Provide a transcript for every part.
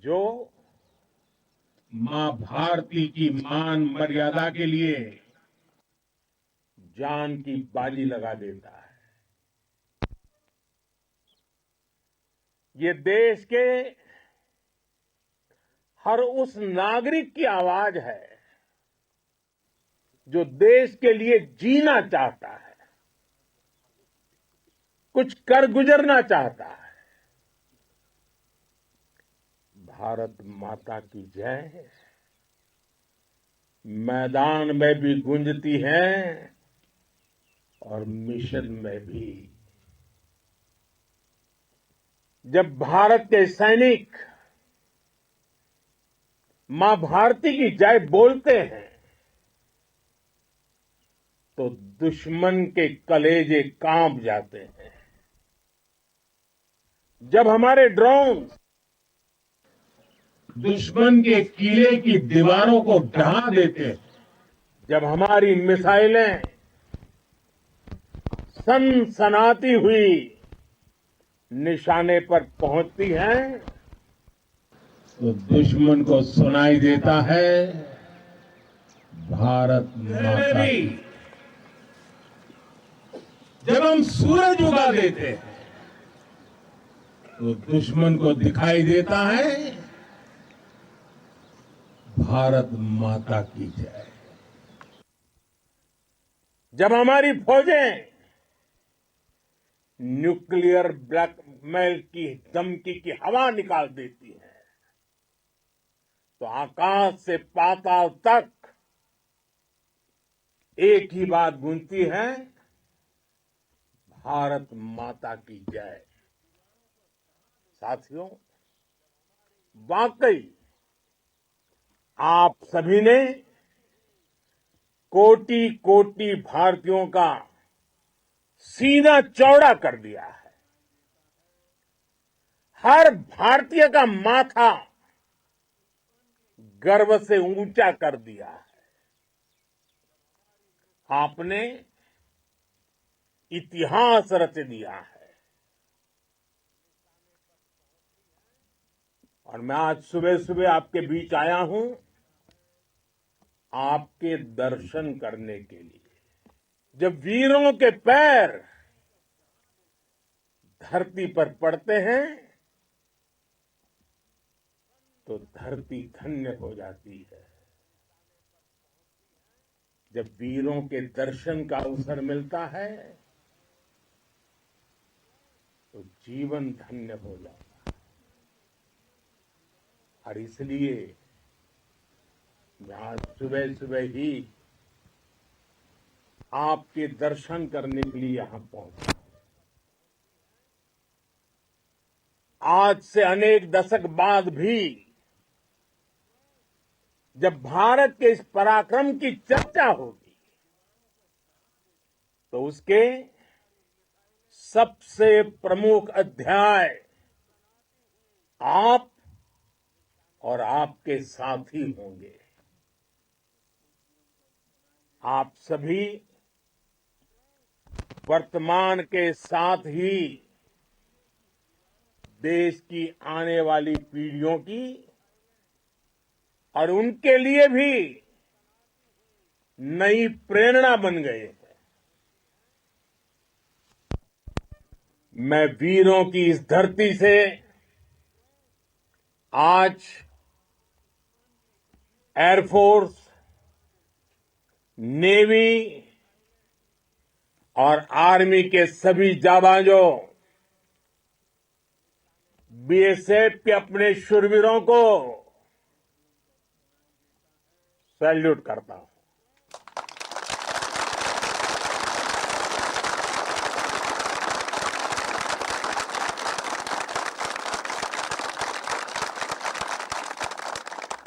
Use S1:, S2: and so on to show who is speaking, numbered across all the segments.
S1: जो मां भारती की मान मर्यादा के लिए जान की बाजी लगा देता है। ये देश के हर उस नागरिक की आवाज है जो देश के लिए जीना चाहता है, कुछ कर गुजरना चाहता है। भारत माता की जय मैदान में भी गूंजती है और मिशन में भी। जब भारत के सैनिक मां भारती की जय बोलते हैं तो दुश्मन के कलेजे कांप जाते हैं। जब हमारे ड्रोन दुश्मन के किले की दीवारों को ढहा देते हैं, जब हमारी मिसाइलें सनसनाती हुई निशाने पर पहुंचती हैं तो दुश्मन को सुनाई देता है भारत माता की। जब हम सूरज उगा देते हैं तो दुश्मन को दिखाई देता है भारत माता की जय। जब हमारी फौजें न्यूक्लियर ब्लैकमेल की धमकी की हवा निकाल देती है तो आकाश से पाताल तक एक ही बात गूंजती है, भारत माता की जय। साथियों, वाकई आप सभी ने कोटि कोटि भारतीयों का सीना चौड़ा कर दिया है। हर भारतीय का माथा गर्व से ऊंचा कर दिया है। आपने इतिहास रच दिया है। और मैं आज सुबह सुबह आपके बीच आया हूं आपके दर्शन करने के लिए। जब वीरों के पैर धरती पर पड़ते हैं तो धरती धन्य हो जाती है। जब वीरों के दर्शन का अवसर मिलता है तो जीवन धन्य हो जाता है। और इसलिए मैं आज सुबह सुबह ही आपके दर्शन करने के लिए यहां पहुंचा। आज से अनेक दशक बाद भी जब भारत के इस पराक्रम की चर्चा होगी तो उसके सबसे प्रमुख अध्याय आप और आपके साथी होंगे। आप सभी वर्तमान के साथ ही देश की आने वाली पीढ़ियों की और उनके लिए भी नई प्रेरणा बन गए हैं। मैं वीरों की इस धरती से आज एयरफोर्स, नेवी और आर्मी के सभी जाबाजों, बीएसएफ के अपने शूरवीरों को सैल्यूट करता हूं।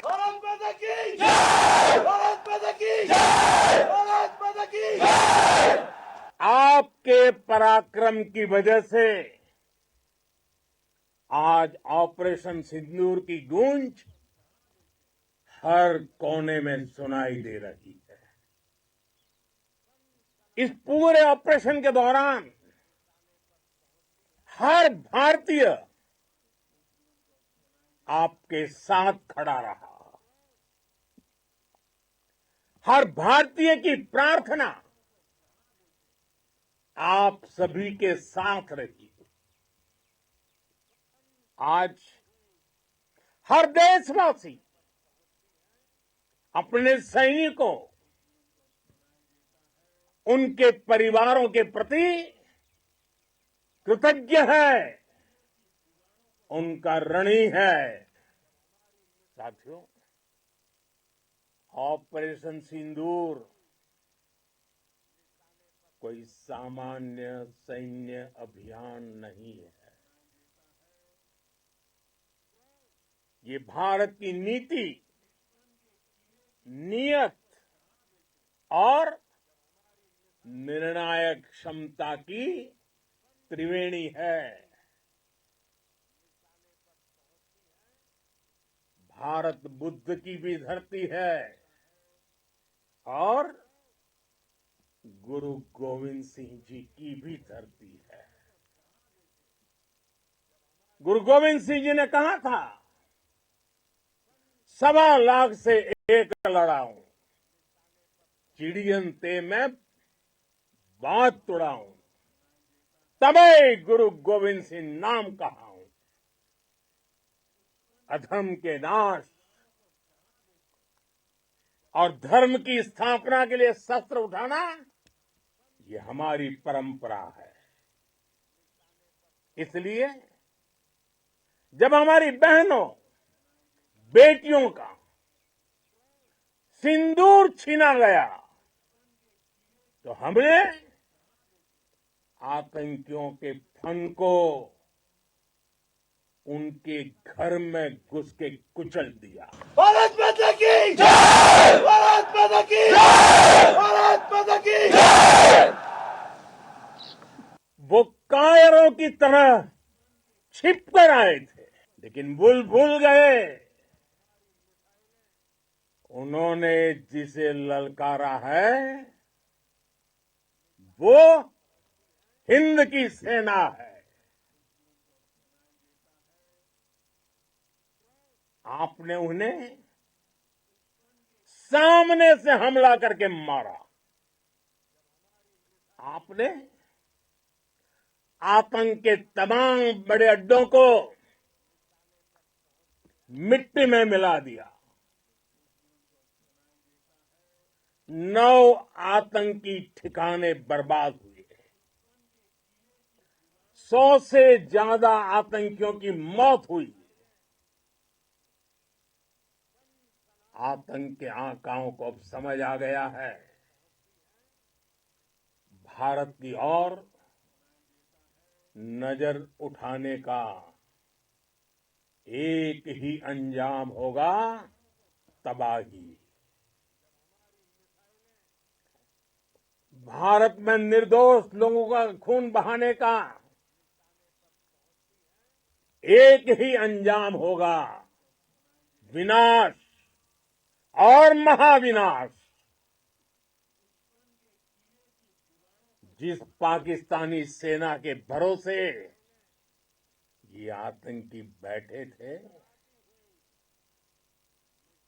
S2: भारत माता की जय! भारत माता की जय! भारत माता की जय!
S1: आपके पराक्रम की वजह से आज ऑपरेशन सिंदूर की गूंज हर कोने में सुनाई दे रही है। इस पूरे ऑपरेशन के दौरान हर भारतीय आपके साथ खड़ा रहा। हर भारतीय की प्रार्थना आप सभी के साथ रही। आज हर देशवासी अपने सैनिकों, उनके परिवारों के प्रति कृतज्ञ है, उनका ऋणी है। साथियों, ऑपरेशन सिंदूर कोई सामान्य सैन्य अभियान नहीं है। ये भारत की नीति, नियत और निर्णायक क्षमता की त्रिवेणी है। भारत बुद्ध की भी धरती है और गुरु गोविंद सिंह जी की भी धरती है। गुरु गोविंद सिंह जी ने कहा था, 1.25 से एक लड़ाऊं, चिड़ियन ते मैं बात तुड़ाऊं, तबे गुरु गोविंद सिंह नाम कहाऊं। अधर्म के नाश और धर्म की स्थापना के लिए शस्त्र उठाना, ये हमारी परंपरा है। इसलिए जब हमारी बहनों, बेटियों का सिंदूर छीना गया, तो हमने आतंकियों के फन को उनके घर में घुस के कुचल दिया।
S2: भारत माता की जय! भारत माता की जय! भारत माता की जय!
S1: वो कायरों की तरह छिप कर आए थे, लेकिन भूल गए उन्होंने जिसे ललकारा है वो हिंद की सेना है। आपने उन्हें सामने से हमला करके मारा। आपने आतंक के तमाम बड़े अड्डों को मिट्टी में मिला दिया। 9 आतंकी ठिकाने बर्बाद हुए। 100 से ज्यादा आतंकियों की मौत हुई। आतंक के आकाओं को अब समझ आ गया है, भारत की ओर नजर उठाने का एक ही अंजाम होगा, तबाही। भारत में निर्दोष लोगों का खून बहाने का एक ही अंजाम होगा, विनाश और महाविनाश। जिस पाकिस्तानी सेना के भरोसे ये आतंकी बैठे थे,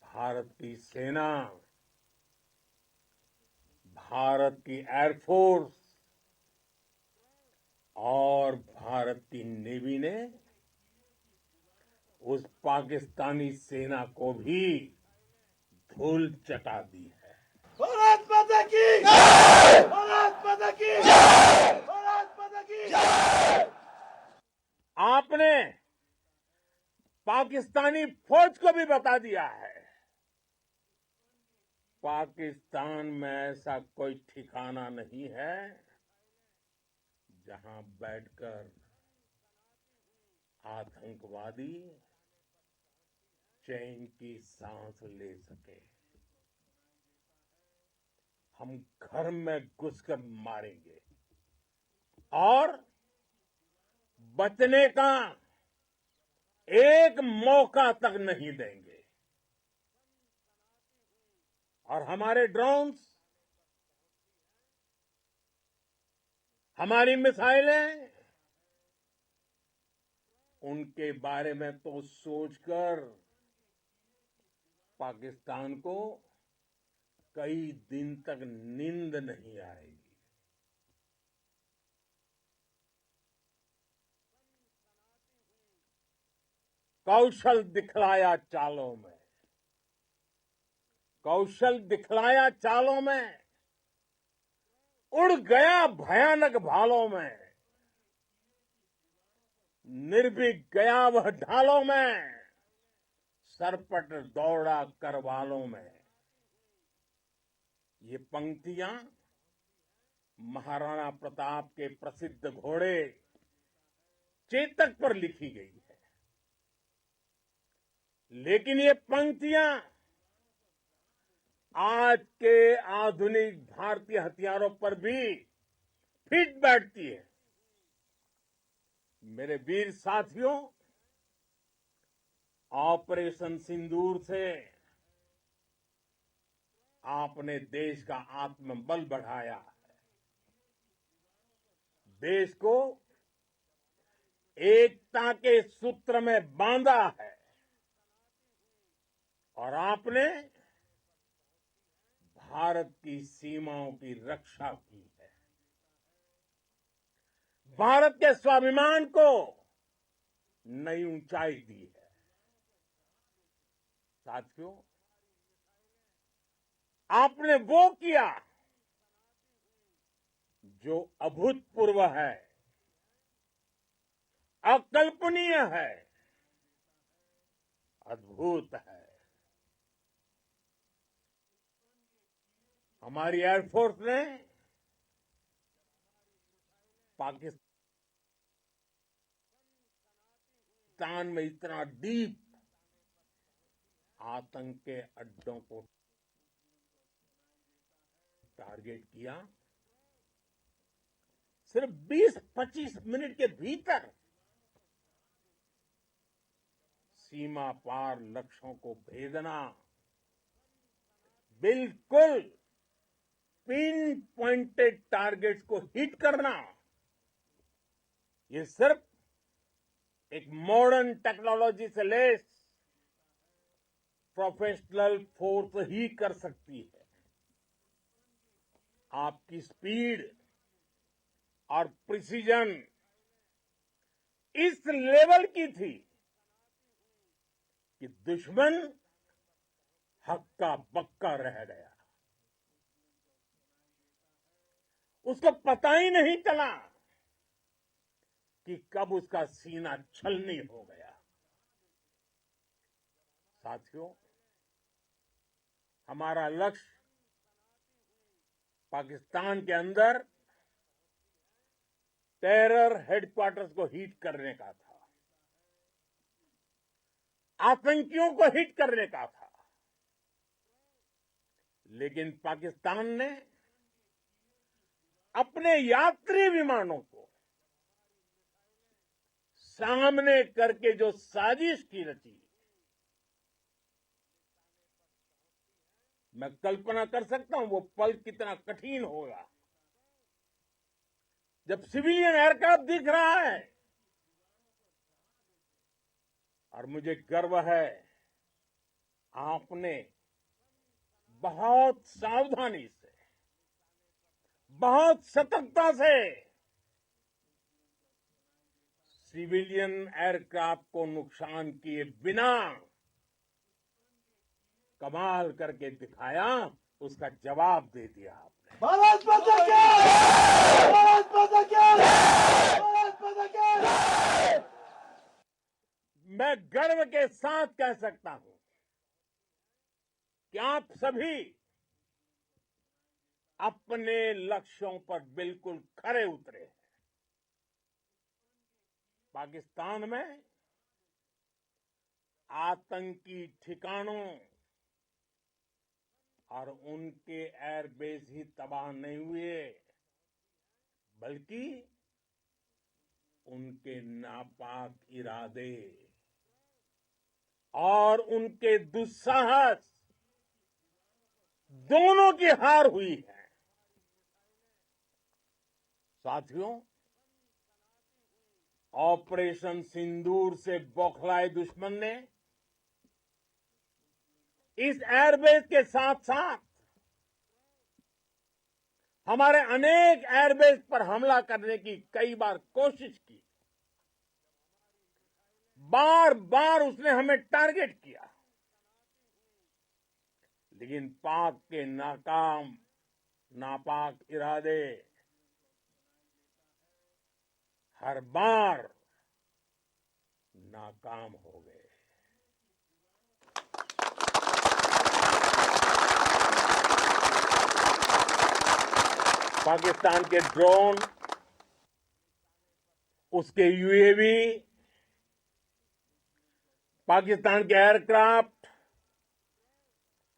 S1: भारत की सेना, भारत की एयरफोर्स और भारत की नेवी ने उस पाकिस्तानी सेना को भी धूल चटा दी है।
S2: भारत माता की जय! भारत माता की जय! भारत माता की जय!
S1: आपने पाकिस्तानी फौज को भी बता दिया है, पाकिस्तान में ऐसा कोई ठिकाना नहीं है जहां बैठकर आतंकवादी चैन की सांस ले सके। हम घर में घुसकर मारेंगे और बचने का एक मौका तक नहीं देंगे। और हमारे ड्रोन्स, हमारी मिसाइलें उनके बारे में तो सोचकर पाकिस्तान को कई दिन तक नींद नहीं आएगी। कौशल दिखलाया चालों में, कौशल दिखलाया चालों में, उड़ गया भयानक भालों में, निर्भीक गया वह ढालों में, सरपट दौड़ा करवालों में। ये पंक्तियां महाराणा प्रताप के प्रसिद्ध घोड़े चेतक पर लिखी गई है, लेकिन ये पंक्तियां आज के आधुनिक भारतीय हथियारों पर भी फिट बैठती है। मेरे वीर साथियों, ऑपरेशन सिंदूर से आपने देश का आत्मबल बढ़ाया है, देश को एकता के सूत्र में बांधा है और आपने भारत की सीमाओं की रक्षा की है। भारत के स्वाभिमान को नई ऊंचाई दी है। साथियों, आपने वो किया जो अभूतपूर्व है, अकल्पनीय है, अद्भुत है। हमारी एयरफोर्स ने पाकिस्तान में इतना डीप आतंक के अड्डों को टारगेट किया, सिर्फ 20-25 मिनट के भीतर सीमा पार लक्ष्यों को भेदना, बिल्कुल पिन पॉइंटेड टारगेट्स को हिट करना, ये सिर्फ एक मॉडर्न टेक्नोलॉजी से लेस प्रोफेशनल फोर्स ही कर सकती है। आपकी स्पीड और प्रिसीजन इस लेवल की थी कि दुश्मन हक्का बक्का रह गया। उसको पता ही नहीं चला कि कब उसका सीना छलनी हो गया। साथियों, हमारा लक्ष्य पाकिस्तान के अंदर टेरर हेडक्वार्टर्स को हिट करने का था, आतंकियों को हिट करने का था, लेकिन पाकिस्तान ने अपने यात्री विमानों को सामने करके जो साजिश की रची, मैं कल्पना कर सकता हूं वो पल कितना कठिन होगा जब सिविलियन एयरक्राफ्ट दिख रहा है। और मुझे गर्व है, आपने बहुत सावधानी से, बहुत सतर्कता से सिविलियन एयरक्राफ्ट को नुकसान किए बिना कमाल करके दिखाया, उसका जवाब दे दिया आपने।
S2: भारत माता की जय! भारत माता की जय! भारत माता की जय!
S1: मैं गर्व के साथ कह सकता हूं कि आप सभी अपने लक्ष्यों पर बिल्कुल खरे उतरे हैं। पाकिस्तान में आतंकी ठिकानों और उनके एयरबेस ही तबाह नहीं हुए, बल्कि उनके नापाक इरादे और उनके दुस्साहस दोनों की हार हुई है। साथियों, ऑपरेशन सिंदूर से बौखलाए दुश्मन ने इस एयरबेस के साथ साथ हमारे अनेक एयरबेस पर हमला करने की कई बार कोशिश की। बार बार उसने हमें टारगेट किया, लेकिन पाक के नापाक इरादे हर बार नाकाम हो गए। पाकिस्तान के ड्रोन, उसके यूएवी, पाकिस्तान के एयरक्राफ्ट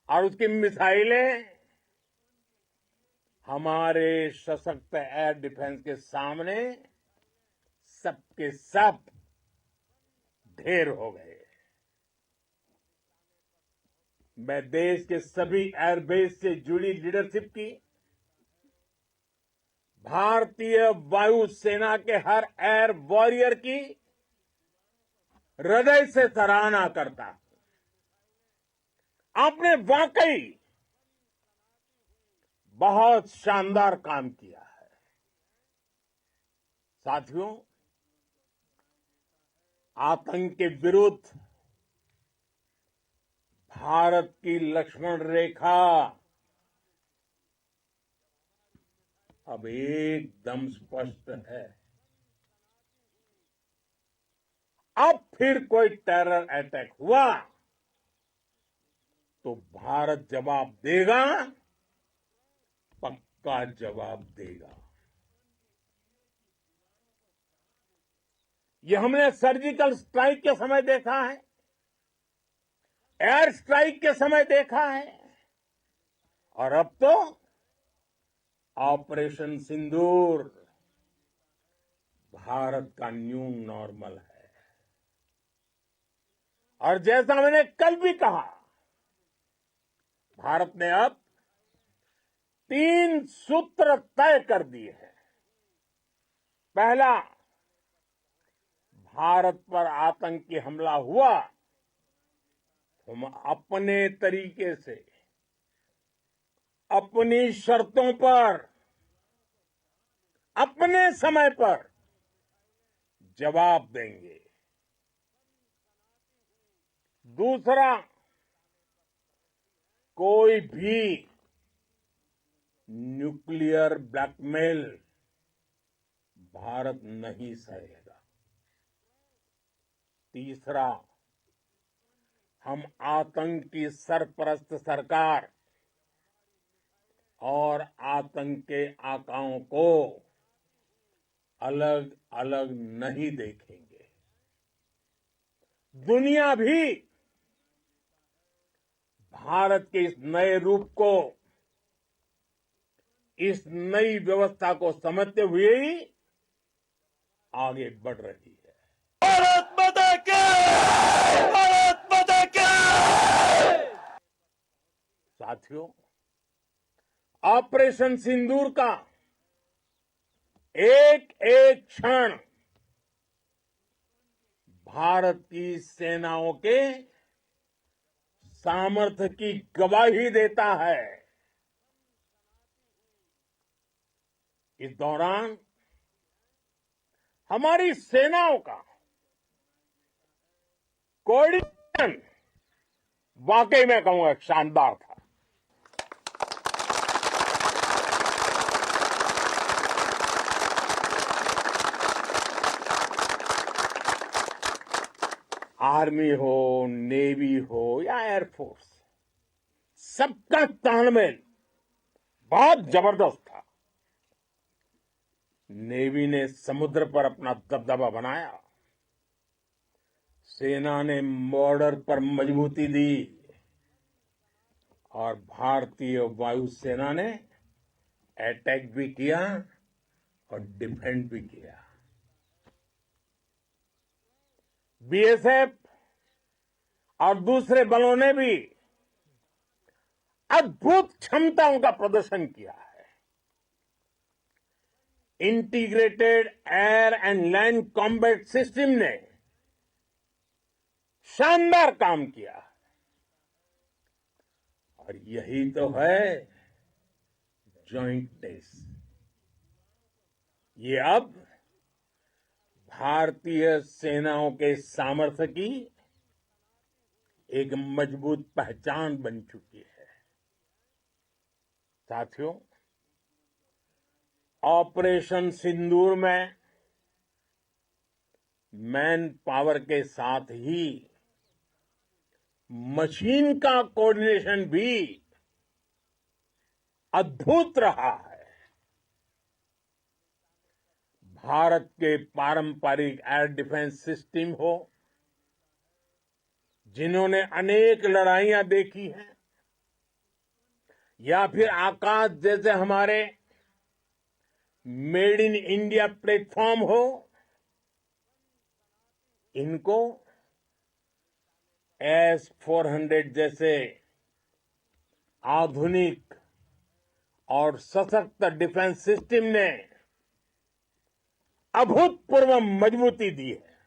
S1: और उसकी मिसाइलें हमारे सशक्त एयर डिफेंस के सामने सबके सब ढेर हो गए। मैं देश के सभी एयरबेस से जुड़ी लीडरशिप की, भारतीय वायुसेना के हर एयर वॉरियर की हृदय से सराहना करता हूं। आपने वाकई बहुत शानदार काम किया है। साथियों, आतंक के विरुद्ध भारत की लक्ष्मण रेखा अब एकदम स्पष्ट है। अब फिर कोई टेरर अटैक हुआ तो भारत जवाब देगा, पक्का जवाब देगा। ये हमने सर्जिकल स्ट्राइक के समय देखा है, एयर स्ट्राइक के समय देखा है, और अब तो ऑपरेशन सिंदूर भारत का न्यू नॉर्मल है। और जैसा मैंने कल भी कहा, भारत ने अब 3 सूत्र तय कर दिए हैं। पहला, भारत पर आतंकी हमला हुआ, हम अपने तरीके से, अपनी शर्तों पर, अपने समय पर जवाब देंगे। दूसरा, कोई भी न्यूक्लियर ब्लैकमेल भारत नहीं सहेगा। तीसरा, हम आतंक की सरपरस्त सरकार और आतंक के आकाओं को अलग अलग नहीं देखेंगे। दुनिया भी भारत के इस नए रूप को, इस नई व्यवस्था को समझते हुए ही आगे बढ़ रही है।
S2: भारत माता की! भारत माता की!
S1: साथियों, ऑपरेशन सिंदूर का एक एक क्षण भारत की सेनाओं के सामर्थ्य की गवाही देता है। इस दौरान हमारी सेनाओं का कोऑर्डिनेशन वाकई में कहूंगा शानदार था। आर्मी हो, नेवी हो या एयरफोर्स, सबका तालमेल बहुत जबरदस्त था। नेवी ने समुद्र पर अपना दबदबा बनाया, सेना ने बॉर्डर पर मजबूती दी और भारतीय वायुसेना ने अटैक भी किया और डिफेंड भी किया। बीएसएफ और दूसरे बलों ने भी अद्भुत क्षमताओं का प्रदर्शन किया है। Integrated air and land combat system ने शानदार काम किया और यही तो है जॉइंटनेस। ये अब भारतीय सेनाओं के सामर्थ्य की एक मजबूत पहचान बन चुकी है। साथियों, ऑपरेशन सिंदूर में मैन पावर के साथ ही मशीन का कोऑर्डिनेशन भी अद्भुत रहा है। भारत के पारंपरिक एयर डिफेंस सिस्टम हो, जिन्होंने अनेक लड़ाइयां देखी हैं, या फिर आकाश जैसे हमारे मेड इन इंडिया प्लेटफॉर्म हो, इनको S-400 जैसे आधुनिक और सशक्त डिफेंस सिस्टम ने अभूतपूर्व मजबूती दी है।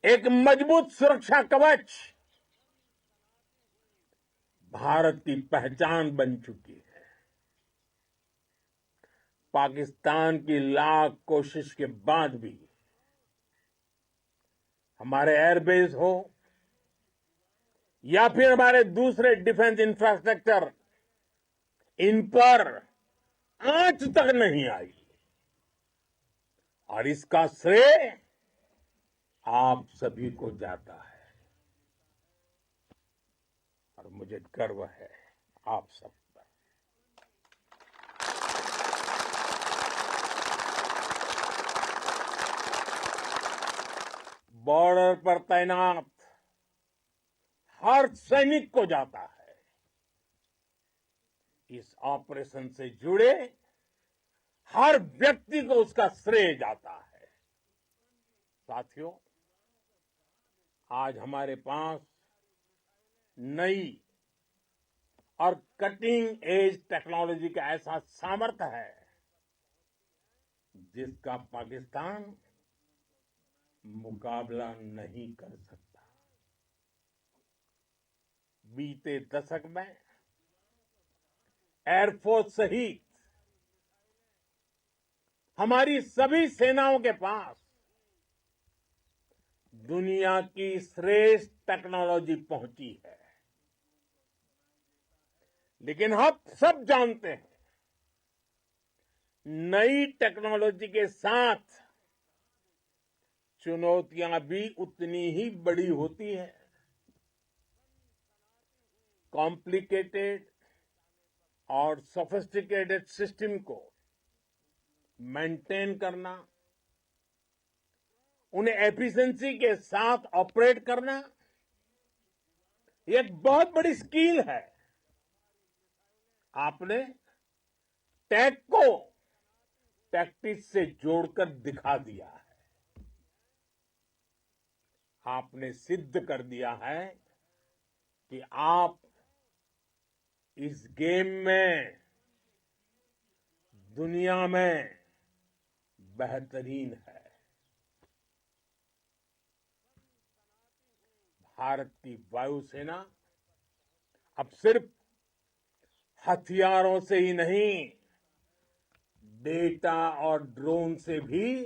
S1: एक मजबूत सुरक्षा कवच भारत की पहचान बन चुकी है। पाकिस्तान की लाख कोशिश के बाद भी हमारे एयरबेस हो या फिर हमारे दूसरे डिफेंस इंफ्रास्ट्रक्चर, इन पर आंच तक नहीं आई और इसका श्रेय आप सभी को जाता है और मुझे गर्व है आप सब पर। बॉर्डर पर तैनात हर सैनिक को जाता है। इस ऑपरेशन से जुड़े हर व्यक्ति को उसका श्रेय जाता है। साथियों, आज हमारे पास नई और कटिंग एज टेक्नोलॉजी का ऐसा सामर्थ्य है जिसका पाकिस्तान मुकाबला नहीं कर सकता। बीते दशक में एयरफोर्स सहित हमारी सभी सेनाओं के पास दुनिया की श्रेष्ठ टेक्नोलॉजी पहुंची है। लेकिन हम सब जानते हैं, नई टेक्नोलॉजी के साथ चुनौतियां भी उतनी ही बड़ी होती हैं। कॉम्प्लिकेटेड और सोफिस्टिकेटेड सिस्टम को मेंटेन करना, उन्हें एफिशिएंसी के साथ ऑपरेट करना, ये एक बहुत बड़ी स्किल है। आपने टेक को टैक्टिक्स से जोड़कर दिखा दिया है। आपने सिद्ध कर दिया है कि आप इस गेम में दुनिया में बेहतरीन है। भारत की वायुसेना अब सिर्फ हथियारों से ही नहीं, डेटा और ड्रोन से भी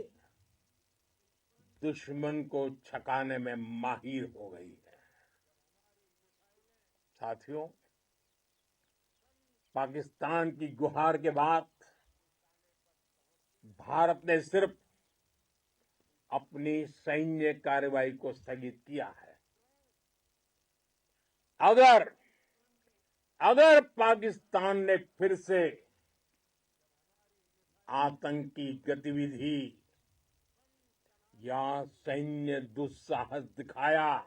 S1: दुश्मन को छकाने में माहिर हो गई है। साथियों, पाकिस्तान की गुहार के बाद भारत ने सिर्फ अपनी सैन्य कार्रवाई को स्थगित किया है। अगर पाकिस्तान ने फिर से आतंकी गतिविधि या सैन्य दुस्साहस दिखाया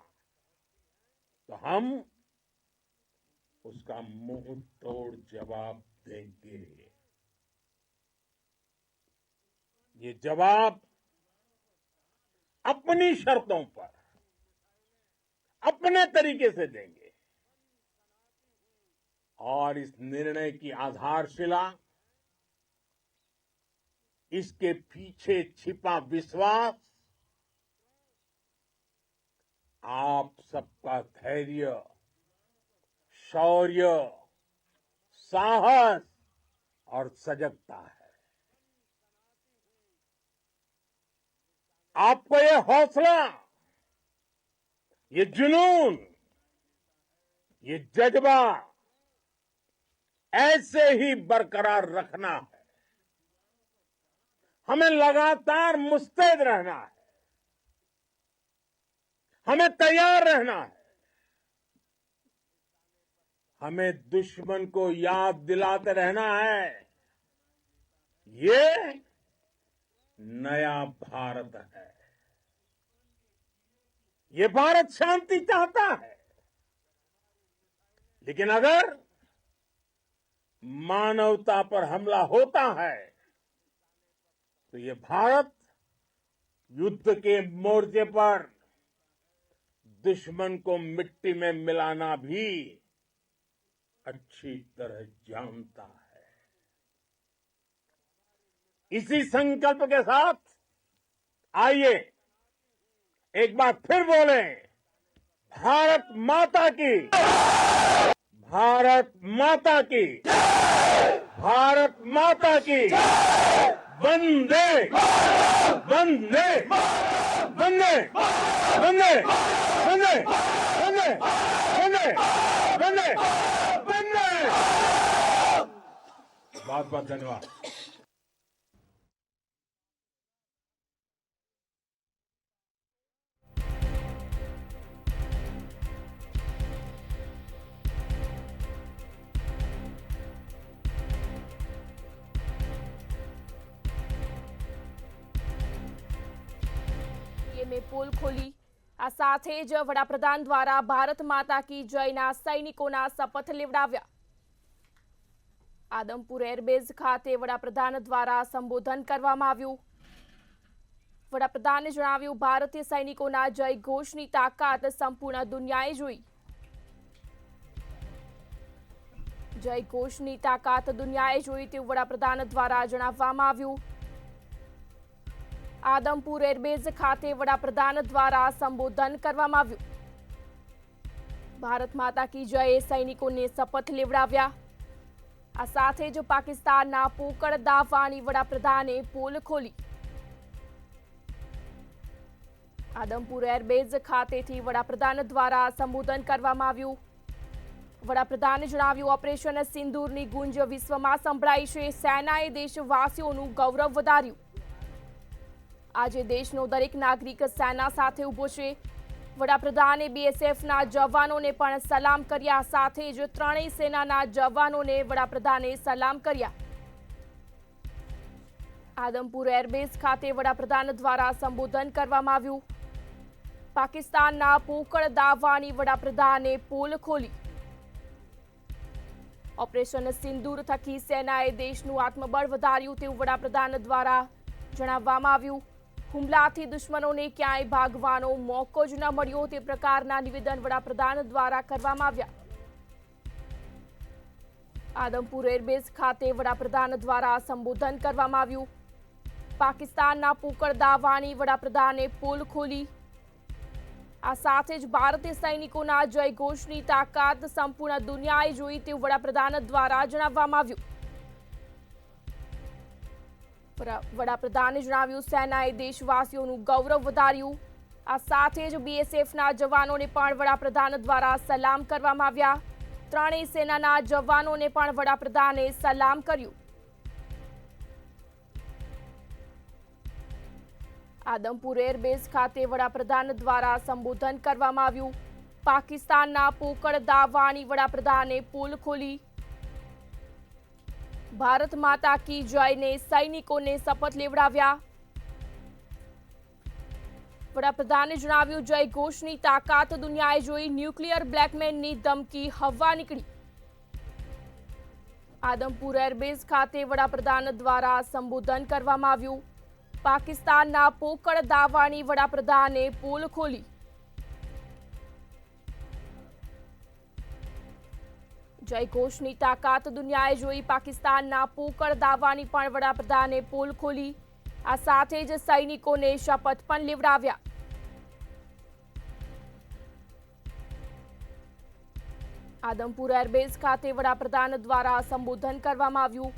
S1: तो हम उसका मुंह तोड़ जवाब देंगे। ये जवाब अपनी शर्तों पर, अपने तरीके से देंगे और इस निर्णय की आधारशिला इसके पीछे छिपा विश्वास आप सबका धैर्य, शौर्य, साहस और सजगता है। आपको ये हौसला, ये जुनून, ये जज्बा ऐसे ही बरकरार रखना है। हमें लगातार मुस्तैद रहना है, हमें तैयार रहना है। हमें दुश्मन को याद दिलाते रहना है, ये नया भारत है। ये भारत शांति चाहता है, लेकिन अगर मानवता पर हमला होता है तो ये भारत युद्ध के मोर्चे पर दुश्मन को मिट्टी में मिलाना भी अच्छी तरह जानता है। इसी संकल्प के साथ आइए एक बार फिर बोलें, भारत माता की, भारत माता की, भारत माता की, वंदे वंदे वंदे वंदे वंदे वंदे वंदे वंदे वंदे। बहुत बहुत धन्यवाद।
S3: में પોલ ખોલી આ સાથે જ વડાપ્રધાન દ્વારા ભારત માતા કી જયના સૈનિકોના શપથ લેવડાવ્યા। આદમપુર એરબેઝ ખાતે વડાપ્રધાન દ્વારા સંબોધન કરવામાં આવ્યું। વડાપ્રધાને જણાવ્યું, ભારતીય સૈનિકોના જય ઘોષની તાકાત સંપૂર્ણ દુનિયાએ જોઈ। જય ઘોષની તાકાત દુનિયાએ જોઈ તેવું વડાપ્રધાન દ્વારા જણાવવામાં આવ્યું। આદમપુર એરબેઝ ખાતે વડાપ્રધાન દ્વારા સંબોધન કરવામાં આવ્યું। ભારત માતા કી જય સૈનિકોને શપથ લેવડાવ્યા। આ સાથે જ પાકિસ્તાનના પોકળ દાવાની વડાપ્રધાને પોલ ખોલી। આદમપુર એરબેઝ ખાતેથી વડાપ્રધાન દ્વારા સંબોધન કરવામાં આવ્યું। વડાપ્રધાને જણાવ્યું, ઓપરેશન સિંદૂરની ગુંજ વિશ્વમાં સંભળાઈ છે। સેનાએ દેશવાસીઓનું ગૌરવ વધાર્યું। આજે દેશનો દરેક નાગરિક સેના સાથે ઊભો છે। વડાપ્રધાને બીએસએફના જવાનોને પણ સલામ કર્યા। સાથે જ ત્રણેય સેનાના જવાનોને વડાપ્રધાને સલામ કર્યા। આદમપુર એરબેઝ ખાતે વડાપ્રધાન દ્વારા સંબોધન કરવામાં આવ્યું। પાકિસ્તાનના પોકળ દાવાની વડાપ્રધાને પોલ ખોલી। ઓપરેશન સિંદૂર થકી સેનાએ દેશનું આત્મબળ વધાર્યું તેવું વડાપ્રધાન દ્વારા જણાવવામાં આવ્યું। હુમલાથી દુશ્મનોને ક્યાંય ભાગવાનો મોકો જ ન મળ્યો તે પ્રકારના નિવેદન વડાપ્રધાન દ્વારા કરવામાં આવ્યા। આદમપુર એરબેઝ ખાતે વડાપ્રધાન દ્વારા સંબોધન કરવામાં આવ્યું। પાકિસ્તાનના પોકળ દાવાની વડાપ્રધાને પોલ ખોલી। આ સાથે જ ભારતીય સૈનિકોના જય ઘોષની તાકાત સંપૂર્ણ દુનિયાએ જોઈ તેવું વડાપ્રધાન દ્વારા જણાવવામાં આવ્યું। વડાપ્રધાને જણાવ્યું, સેનાએ દેશવાસીઓનું ગૌરવ વધાર્યું। આ સાથે જ બીએસએફના જવાનોને પણ વડાપ્રધાન દ્વારા સલામ કરવામાં આવ્યા। ત્રણેય સેનાના જવાનોને પણ વડાપ્રધાને સલામ કર્યું। આદમપુર એરબેઝ ખાતે વડાપ્રધાન દ્વારા સંબોધન કરવામાં આવ્યું। પાકિસ્તાનના પોકળ દાવાની વડાપ્રધાને પોલ ખોલી। ભારત માતા की जय ने સૈનિકોને શપથ લેવડાવ્યા। વડાપ્રધાને જણાવ્યું, જય ઘોષની તાકાત દુનિયાએ જોઈ। ન્યુક્લિયર બ્લેકમેનની ધમકી હવા નીકળી। આદમપુર એરબેઝ ખાતે વડાપ્રધાન દ્વારા સંબોધન કરવામાં આવ્યું। પાકિસ્તાનના પોકળ દાવાની વડાપ્રધાને પોલ ખોલી। જયઘોષની તાકાત દુનિયાએ જોઈ, પાકિસ્તાનના પોકળ દાવાની પણ વડાપ્રધાને પોલ ખોલી. આ સાથે જ સૈનિકોને શપથ પણ લેવડાવ્યા. આદમપુર એરબેઝ ખાતે વડાપ્રધાન દ્વારા સંબોધન કરવામાં આવ્યું.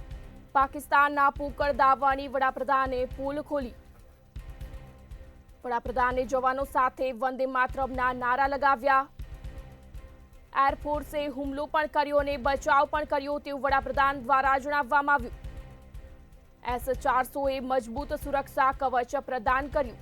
S3: પાકિસ્તાનના પોકળ દાવાની વડાપ્રધાને પોલ ખોલી. વડાપ્રધાને જવાનો સાથે વંદે માતરમના નારા લગાવ્યા. એરફોર્સે હુમલો પણ કર્યો અને બચાવ પણ કર્યો તેવું વડાપ્રધાન દ્વારા જણાવવામાં આવ્યું. S-400 એ મજબૂત સુરક્ષા કવચ પ્રદાન કર્યું.